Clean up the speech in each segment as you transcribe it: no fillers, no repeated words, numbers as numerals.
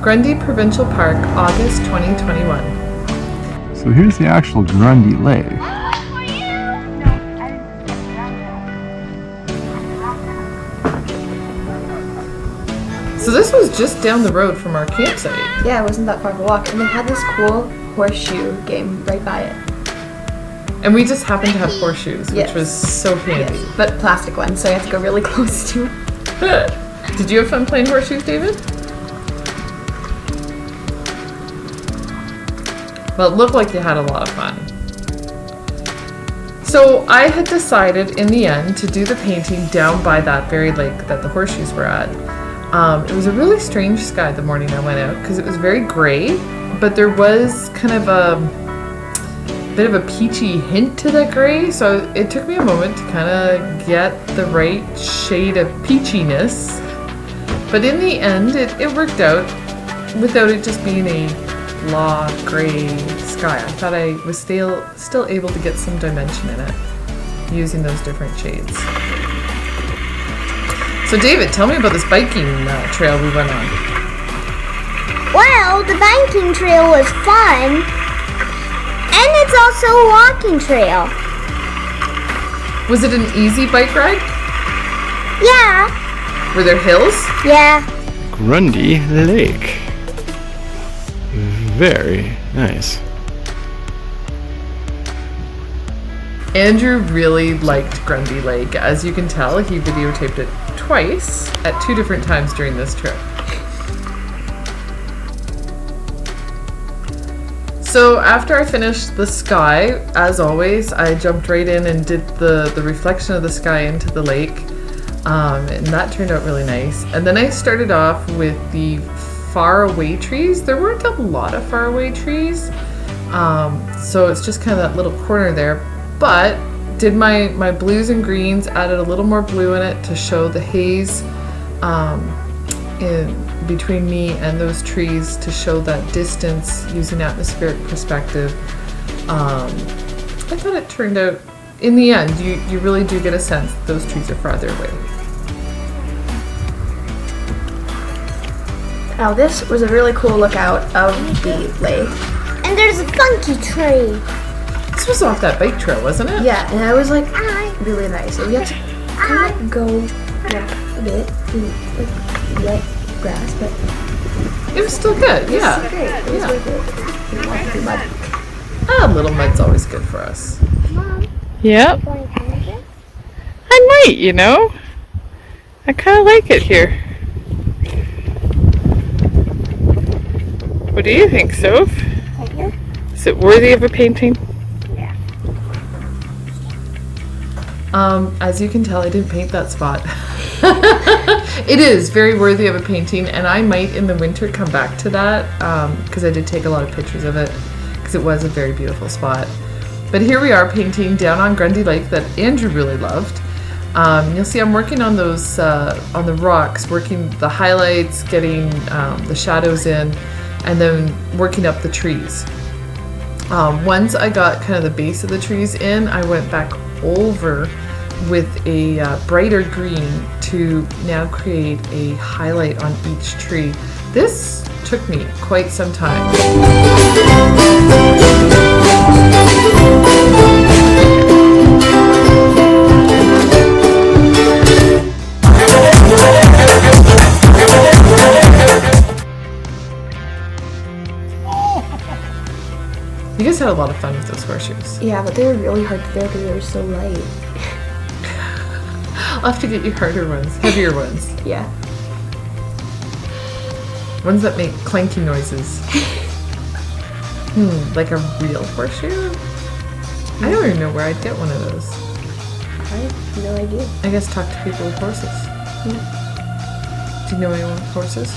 Grundy Provincial Park, August 2021. So here's the actual Grundy Lake. So this was just down the road from our campsite. Yeah, it wasn't that far of a walk. And they had this cool horseshoe game right by it. And we just happened to have horseshoes, which Yes. was so handy. Yes, but plastic ones, so you have to go really close to. Did you have fun playing horseshoes, David? Well, it looked like you had a lot of fun. So I had decided in the end to do the painting down by that very lake that the horseshoes were at. It was a really strange sky the morning I went out because it was very gray, but there was kind of a bit of a peachy hint to that gray, so it took me a moment to kind of get the right shade of peachiness. But in the end, it worked out without it just being a blah gray sky. I thought I was still able to get some dimension in it using those different shades. So David, tell me about this biking trail we went on. Well, the biking trail was fun, and it's also a walking trail. Was it an easy bike ride? Yeah. Were there hills? Yeah. Grundy Lake. Very nice. Andrew really liked Grundy Lake. As you can tell, he videotaped it twice at 2 different times during this trip. So after I finished the sky, as always, I jumped right in and did the reflection of the sky into the lake. And that turned out really nice. And then I started off with the faraway trees. There weren't a lot of faraway trees. So it's just kind of that little corner there. But did my blues and greens, added a little more blue in it to show the haze in between me and those trees, to show that distance using atmospheric perspective. I thought it turned out, in the end, you really do get a sense that those trees are farther away. Now this was a really cool lookout of the lake. And there's a funky tree. This was off that bike trail, wasn't it? Yeah, and I was like, really nice. So we had to kind of go a bit through like wet grass, but It was still good, yeah. it was great. It was Yeah. really good. Didn't walk through mud. A little mud's always good for us. Mom, Yep, want to come again? I might, you know. I kind of like it here. What do you think, Soph? Right here? Is it worthy of a painting? Yeah. As you can tell, I didn't paint that spot. It is very worthy of a painting, and I might in the winter come back to that because I did take a lot of pictures of it because it was a very beautiful spot. But here we are painting down on Grundy Lake that Andrew really loved. You'll see I'm working on those on the rocks, working the highlights, getting the shadows in, and then working up the trees. Once I got kind of the base of the trees in, I went back over with a brighter green to now create a highlight on each tree. This took me quite some time. You guys had a lot of fun with those horseshoes. Yeah, but they were really hard to throw because they were so light. I'll have to get you harder ones, heavier ones. Yeah. Ones that make clanky noises. Like a real horseshoe? I don't even know where I'd get one of those. I have no idea. I guess talk to people with horses. Do you know anyone with horses?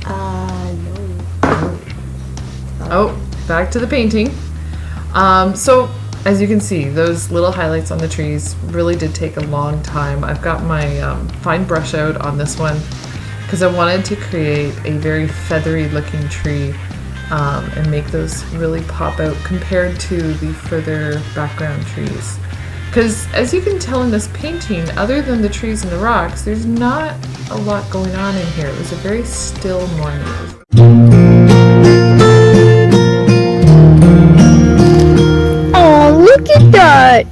No. Oh, back to the painting. So as you can see, those little highlights on the trees really did take a long time. I've got my fine brush out on this one because I wanted to create a very feathery looking tree and make those really pop out compared to the further background trees. Because as you can tell in this painting, other than the trees and the rocks, there's not a lot going on in here. It was a very still morning. Oh, look at that!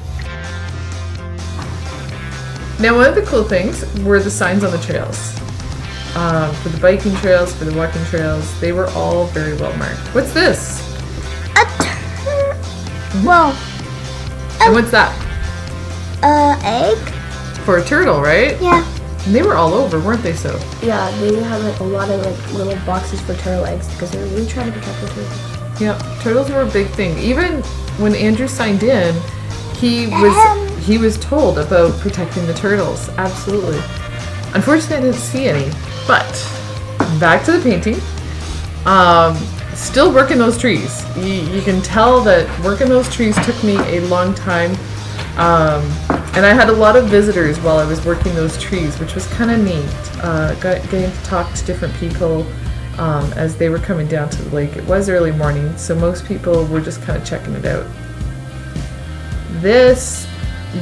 Now, one of the cool things were the signs on the trails. For the biking trails, for the walking trails, they were all very well marked. What's this? Well, And what's that? egg? For a turtle, right? Yeah. And they were all over, weren't they so? Yeah, they had like a lot of like little boxes for turtle eggs because they were really trying to protect the turtles. Yeah, turtles were a big thing. Even when Andrew signed in, he was told about protecting the turtles. Absolutely. Unfortunately, I didn't see any. But back to the painting. Still working those trees. You can tell that working those trees took me a long time. And I had a lot of visitors while I was working those trees, which was kind of neat. Getting to talk to different people as they were coming down to the lake. It was early morning, so most people were just kind of checking it out. This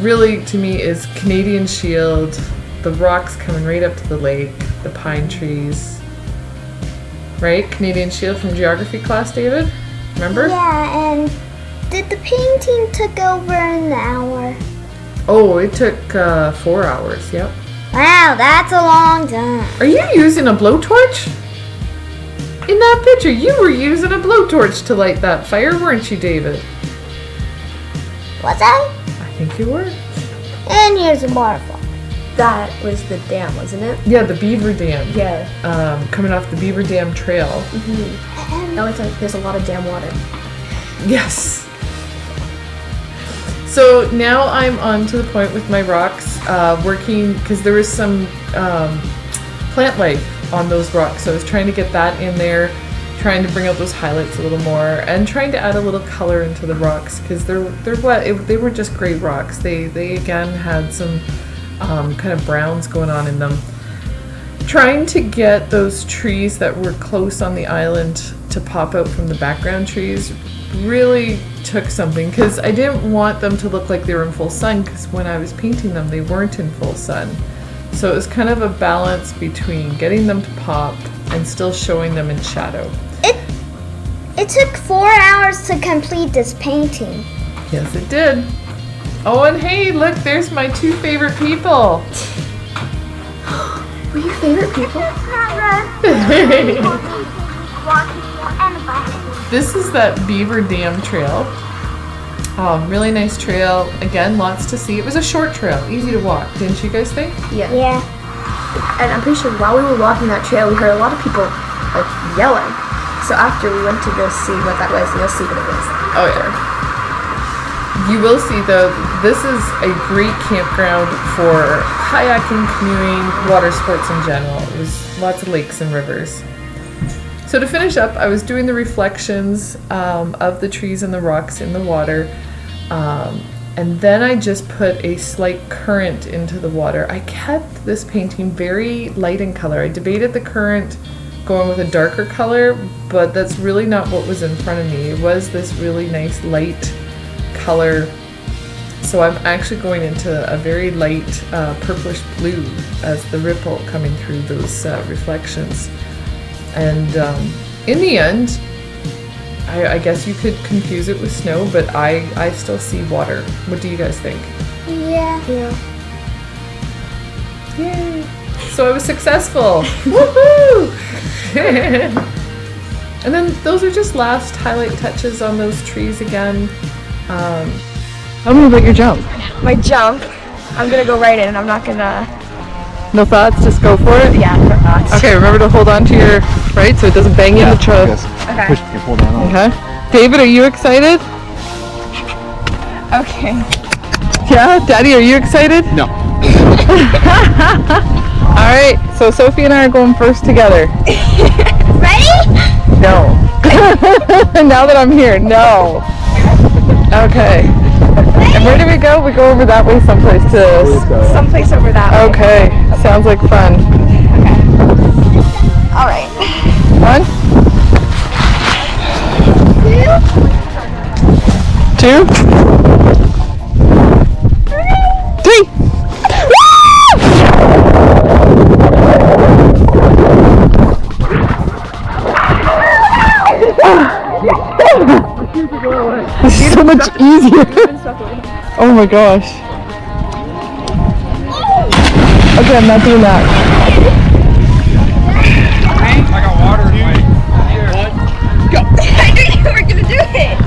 really, to me, is Canadian Shield. The rocks coming right up to the lake, the pine trees. Right? Canadian Shield from geography class, David? Remember? Yeah, and did the painting took over an hour? Oh, it took 4 hours, yep. Wow, that's a long time. Are you using a blowtorch? In that picture, you were using a blowtorch to light that fire, weren't you, David? What's that? I think you were. And here's a waterfall. That was the dam, wasn't it? Yeah, the Beaver Dam. Yeah. Coming off the Beaver Dam Trail. Now it's like there's a lot of dam water. Yes. So now I'm on to the point with my rocks, working, because there was some plant life on those rocks. So I was trying to get that in there, trying to bring out those highlights a little more, and trying to add a little color into the rocks, because they were just great rocks. They again had some kind of browns going on in them. Trying to get those trees that were close on the island to pop out from the background trees really took something, because I didn't want them to look like they were in full sun, because when I was painting them they weren't in full sun. So it was kind of a balance between getting them to pop and still showing them in shadow. It took 4 hours to complete this painting. Yes, it did. Oh, and hey, look, there's my two favorite people. Were your favorite people? This is that Beaver Dam Trail. Really nice trail. Again, lots to see. It was a short trail, easy to walk, didn't you guys think? Yeah. Yeah. And I'm pretty sure while we were walking that trail, we heard a lot of people like yelling. So after we went to go see what that was, you'll see what it was. Oh yeah. You will see though, this is a great campground for kayaking, canoeing, water sports in general. It was lots of lakes and rivers. So to finish up, I was doing the reflections of the trees and the rocks in the water. And then I just put a slight current into the water. I kept this painting very light in color. I debated the current going with a darker color, but that's really not what was in front of me. It was this really nice light color. So I'm actually going into a very light purplish blue as the ripple coming through those reflections. And in the end, I guess you could confuse it with snow, but I still see water. What do you guys think? Yeah. Yay! So I was successful. Woohoo! And then those are just last highlight touches on those trees again. Tell me about your jump. My jump, I'm gonna go right in. I'm not gonna. No thoughts, just go for it? Yeah, no thoughts. Okay, remember to hold on to your right so it doesn't bang in the truck. Okay. Push, you pull down on it. Okay. David, are you excited? Okay. Yeah? Daddy, are you excited? No. Alright, so Sophie and I are going first together. Ready? No. Now that I'm here, no. Okay. And where do we go? We go over that way someplace to... Someplace over that way. Okay, sounds like fun. Okay. All right. 1, 2. much easier. Oh my gosh. Okay, I'm not doing that. I got water in my what? Go! I knew you were gonna do it!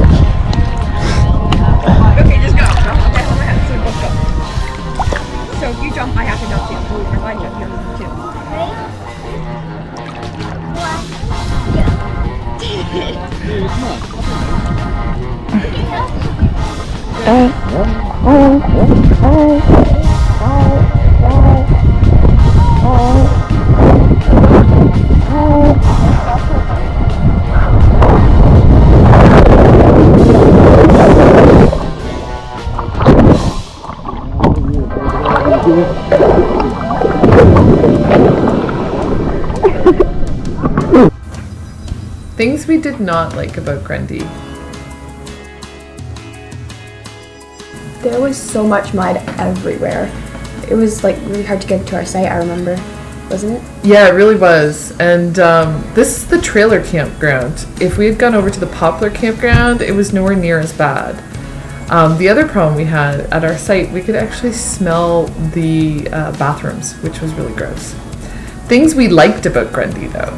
Okay, just go. Okay, hold my hand. So both go. So if you jump, I have to jump too. If I jump, you have to jump too. Things we did not like about Grundy. There was so much mud everywhere. It was like really hard to get to our site, I remember. Wasn't it? Yeah, it really was. And this is the trailer campground. If we had gone over to the Poplar campground, it was nowhere near as bad. The other problem we had at our site, we could actually smell the bathrooms, which was really gross. Things we liked about Grundy though.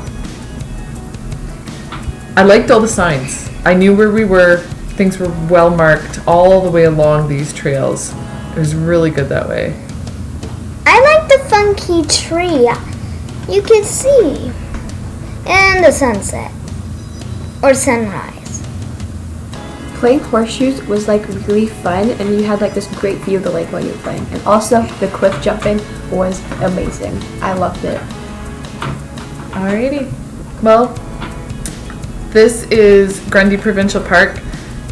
I liked all the signs. I knew where we were. Things were well marked all the way along these trails. It was really good that way. I like the funky tree. You can see. And the sunset. Or sunrise. Playing horseshoes was like really fun, and you had like this great view of the lake while you were playing. And also the cliff jumping was amazing. I loved it. Alrighty. Well, this is Grundy Provincial Park.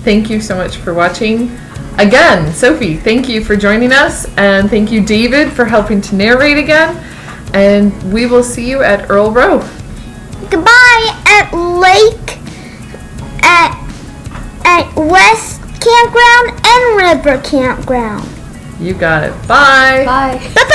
Thank you so much for watching. Again, Sophie, thank you for joining us, and thank you, David, for helping to narrate again. And we will see you at Earl Row. Goodbye at Lake, at West Campground and River Campground. You got it. Bye. Bye. Bye-bye.